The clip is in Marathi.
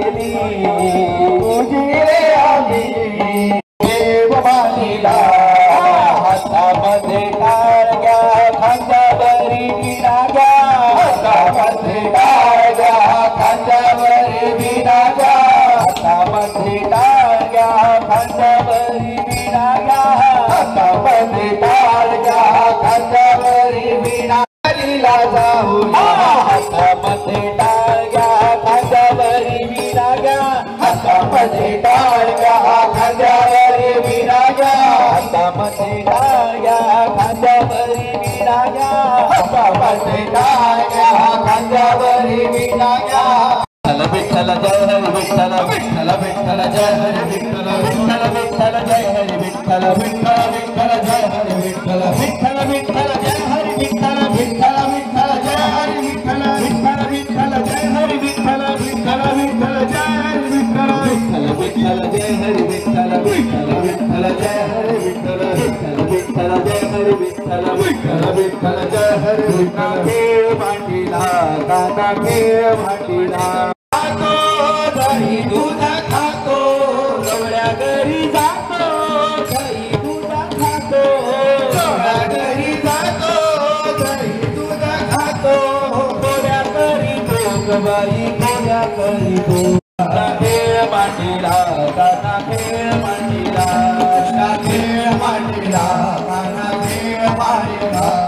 आलेली तुझी रे आली देव मानिला हातामध्ये टाळ्या खांद्यावरी विणाग्या हातामध्ये टाळ्या खांद्यावरी विणाग्या हातामध्ये टाळ्या खांद्यावरी विणाग्या हातामध्ये टाळ्या खांद्यावरी विणाग्या जाऊया हातामध्ये टाळ्या खांद्यावरी विणाग्या हातामध्ये टाळ्या खांद्यावरी विणाग्या हातामध्ये टाळ्या खांद्यावरी विणाग्या हातामध्ये टाळ्या खांद्यावरी विणाग्या विठ्ठल जय हरी विठ्ठल विठ्ठल विठ्ठल जय हरी विठ्ठल विठ्ठल विठ्ठल जय हरी विठ्ठल विठ्ठल विठ्ठल जय हरी विठ्ठल विठ्ठल विठ्ठल जय हरी विठ्ठल विठ्ठल विठ्ठल जय हरी विठ्ठल विठ्ठल विठ्ठल जय हरी विठ्ठल विठ्ठल विठ्ठल जय हरी विठ्ठल विठ्ठल विठ्ठल जय हरी विठ्ठल विठ्ठल विठ्ठल जय हरी विठ्ठल विठ्ठल विठ्ठल जय हरी विठ्ठल विठ्ठल विठ्ठल जय हरी विठ्ठल खेळ मांडीला दादा खेळ मांडीला दही दूध खातो गवळ्या घरी जातो दही दूध खातो गवळ्या घरी जातो दही दूध खातो गोड्या करी तो गबाई गोड्या करी तो खेळ मांडीला दादा खेळ मांडीला खेळ मांडीला दादा खेळ मांडीला